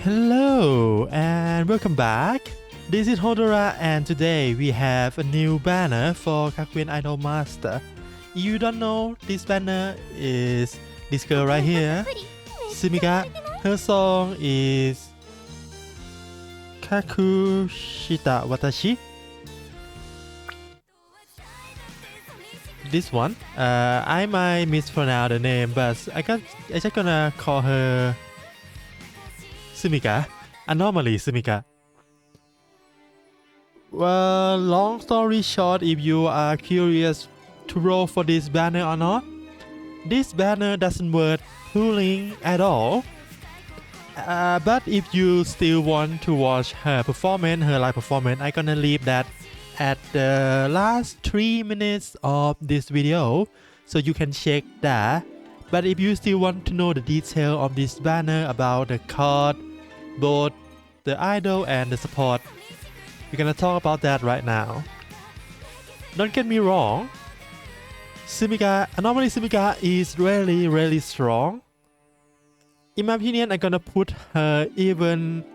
Hello and welcome back. This is Hodora and today we have a new banner for Gakuen Idol Master. If you don't know, this banner is this girl right here, Sumika. Her song is Kakushita Watashi. This one, I might mispronounce the name, but I just gonna call her Sumika. Anomaly Sumika. Well, long story short, if you are curious to roll for this banner or not, this banner doesn't worth pulling at all. But if you still want to watch her performance, her live performance, I'm gonna leave that at the last 3 minutes of this video, so you can check that. But if you still want to know the detail of this banner about the card, both the idol and the support, we're gonna talk about that right now. Don't get me wrong, Anomaly Sumika is really strong. In my opinion, I'm gonna put her even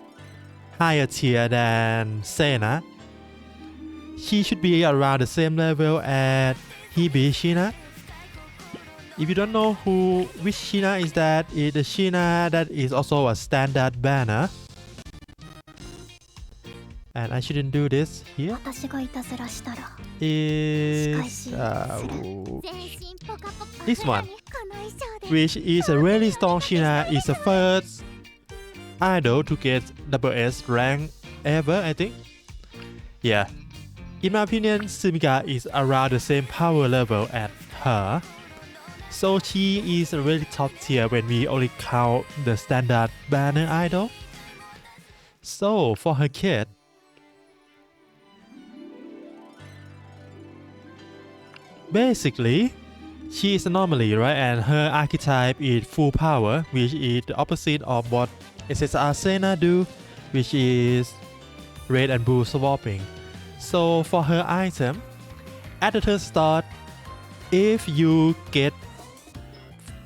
higher tier than Sena. She should be around the same level as Hibi Shina. If you don't know which Shina is that, it's the Shina that is also a standard banner. And I shouldn't do this here. Is this one, which is a really strong Shina, is the first idol to get SS rank ever, I think. Yeah. In my opinion, Sumika is around the same power level as her. So she is a really top tier when we only count the standard banner idol. So for her kit, basically, she is Anomaly, right? And her archetype is full power, which is the opposite of what SSR Sena do, which is red and blue swapping. So for her item, at the turn start, if you get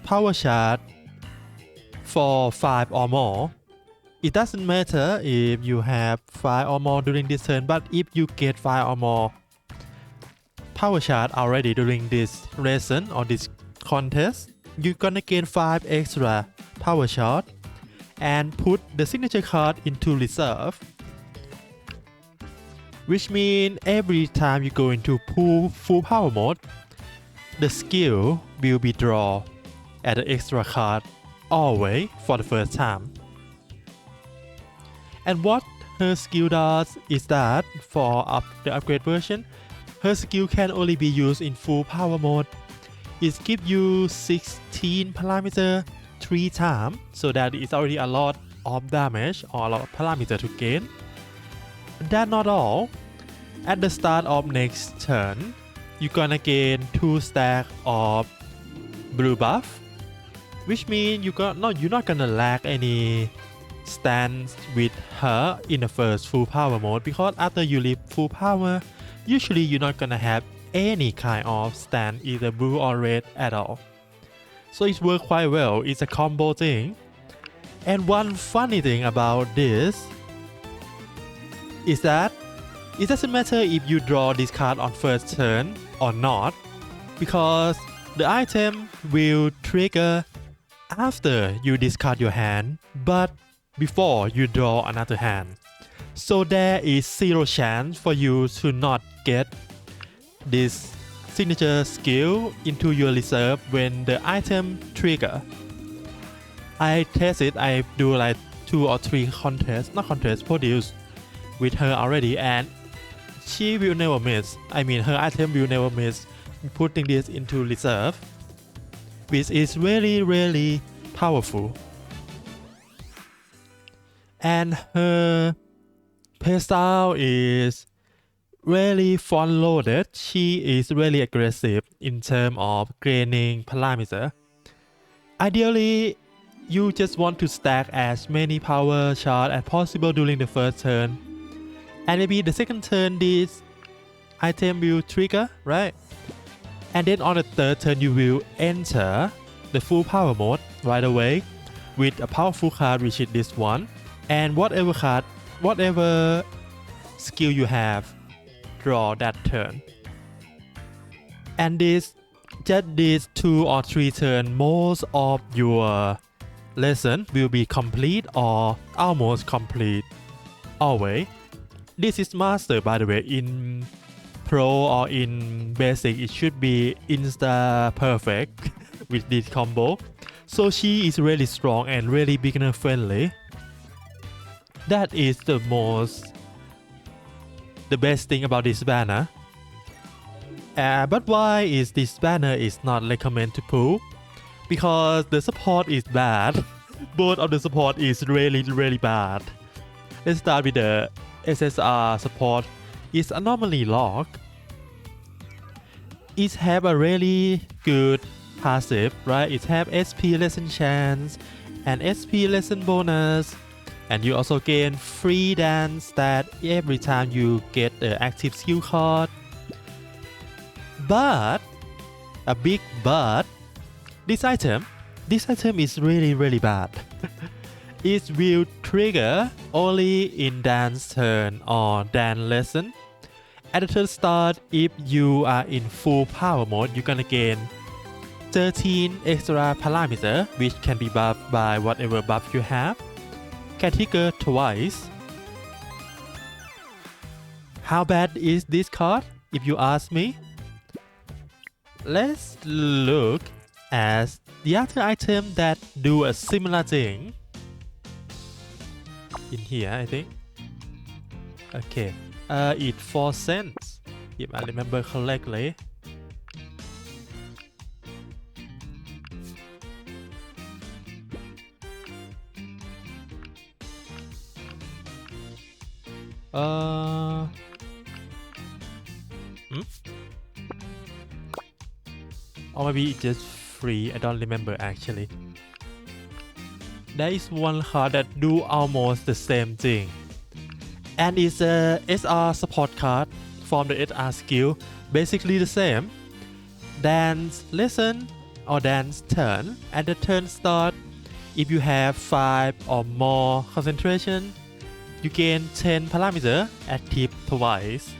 power shard for 5 or more, it doesn't matter if you have 5 or more during this turn, but if you get 5 or more power shard already during this lesson or this contest, you're gonna gain 5 extra power shard and put the signature card into reserve, which means every time you go into full power mode, the skill will be draw at the extra card always for the first time. And what her skill does is that for the upgrade version, her skill can only be used in full power mode. It gives you 16 parameter 3 times, so that is already a lot of damage or a lot of parameter to gain. That's not all. At the start of next turn, you're gonna gain 2 stacks of blue buff, which means you're not gonna lack any stands with her in the first full power mode, because after you leave full power, usually you're not gonna have any kind of stand, either blue or red at all. So it works quite well. It's a combo thing. And one funny thing about this is that it doesn't matter if you draw this card on first turn or not, because the item will trigger after you discard your hand, but before you draw another hand. So there is 0 chance for you to not get this signature skill into your reserve when the item trigger. I test it, I do like 2 or 3 produce with her already, and she will never miss. I mean, her item will never miss putting this into reserve, which is really powerful. And her playstyle is really front loaded. She is really aggressive in terms of gaining parameter. Ideally, you just want to stack as many power shards as possible during the first turn, and maybe the second turn this item will trigger, right? And then on the third turn you will enter the full power mode right away with a powerful card, which is this one, and whatever skill you have, draw that turn. And just these 2 or 3 turns, most of your lesson will be complete or almost complete. Always. This is master, by the way. In pro or in basic, it should be insta perfect with this combo. So she is really strong and really beginner friendly. That is the best thing about this banner. But why is this banner is not recommended to pull? Because the support is bad. Both of the support is really bad. Let's start with the SSR support. It's Anomaly lock. It have a really good passive, right? It have SP lesson chance and SP lesson bonus, and you also gain free dance stat every time you get the active skill card. But a big but, this item is really bad. It will trigger only in dance turn or dance lesson. At the turn start, if you are in full power mode, you're gonna gain 13 extra parameter, which can be buffed by whatever buff you have. Can trigger twice. How bad is this card, if you ask me? Let's look at the other item that do a similar thing. In here, I think. Okay. It 4 cents, if I remember correctly. Or maybe it's just free. I don't remember actually. There is one card that do almost the same thing, and it's a SR support card from the SR skill. Basically the same. Dance lesson or dance turn. At the turn start, if you have 5 or more concentration, you gain 10 parameter active twice.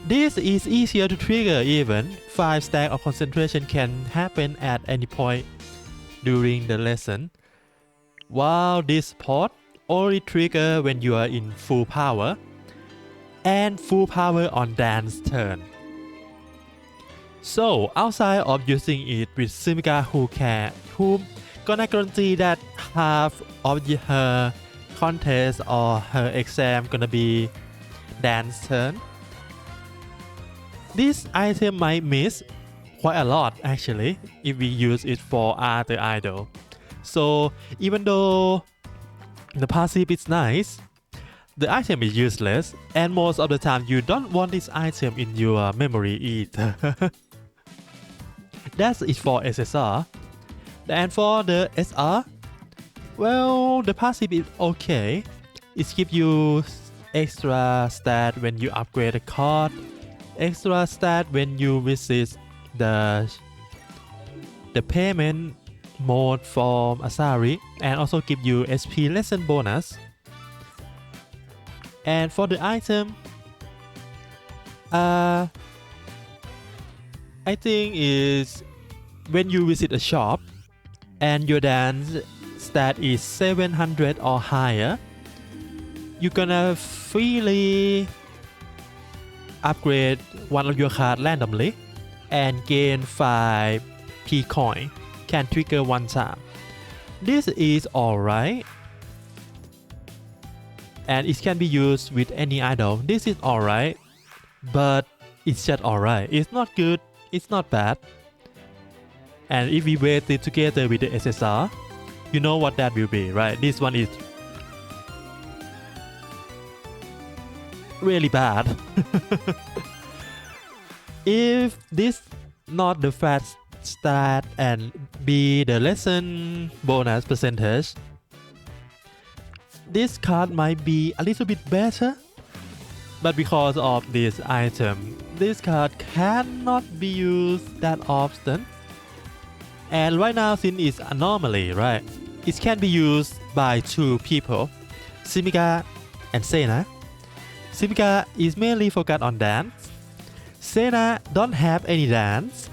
This is easier to trigger even. 5 stack of concentration can happen at any point during the lesson. While this support only trigger when you are in full power and full power on dance turn. So outside of using it with Sumika who gonna guarantee that half of her contest or her exam gonna be dance turn, this item might miss quite a lot actually if we use it for other idol. So even though the passive is nice, the item is useless, and most of the time you don't want this item in your memory either. That's it for SSR. And for the SR, well, the passive is okay. It gives you extra stat when you upgrade a card, extra stat when you visit the payment mode from Asari, and also give you SP lesson bonus. And for the item, I think is when you visit a shop and your dance stat is 700 or higher, you're gonna freely upgrade one of your cards randomly and gain 5 P coin. Can trigger one time. This is alright, and it can be used with any idol. This is alright, but it's just alright. It's not good, it's not bad. And if we weight it together with the SSR, you know what that will be, right? This one is really bad. If this not the fast start and be the lesson bonus percentage, this card might be a little bit better, but because of this item, this card cannot be used that often. And right now, since it's Anomaly, right, it can be used by two people, Sumika and Sena. Sumika is mainly focused on dance. Sena don't have any dance.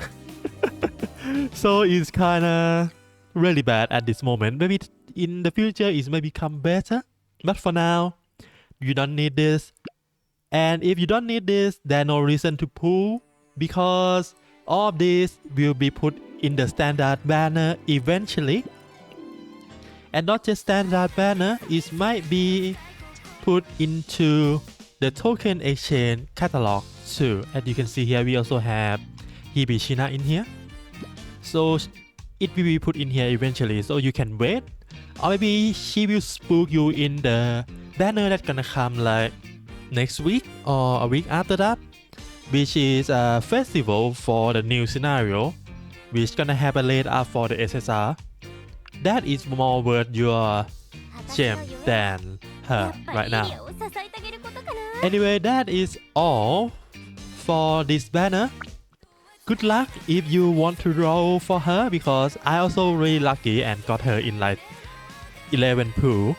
So it's kinda really bad at this moment. Maybe in the future it may become better. But for now, you don't need this. And if you don't need this, there's no reason to pull because all of this will be put in the standard banner eventually. And not just standard banner, it might be put into the token exchange catalog too. As you can see here, we also have Hibishina in here. So it will be put in here eventually, so you can wait. Or maybe she will spook you in the banner that's gonna come like next week or a week after that, which is a festival for the new scenario, which gonna happen later for the SSR. That is more worth your gem than her right now. Anyway, that is all for this banner. Good luck if you want to roll for her because I also really lucky and got her in like 11 pool.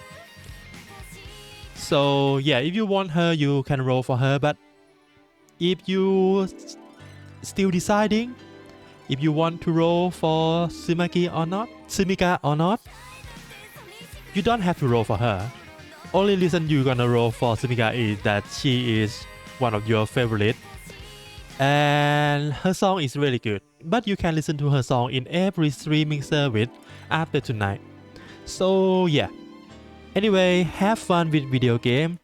So yeah, if you want her, you can roll for her. But if you still deciding if you want to roll for Sumika or not, you don't have to roll for her. Only reason you're gonna roll for Sumika is that she is one of your favorite, and her song is really good. But you can listen to her song in every streaming service after tonight. So yeah. Anyway, have fun with video game.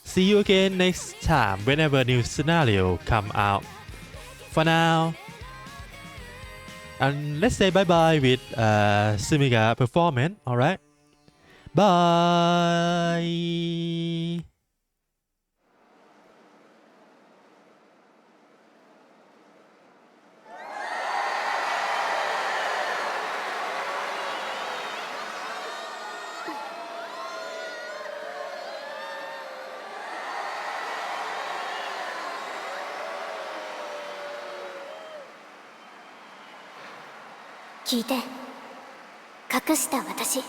See you again next time whenever new scenario come out. For now, and let's say bye bye with Sumika performance. Alright, bye. 聞いて、隠した私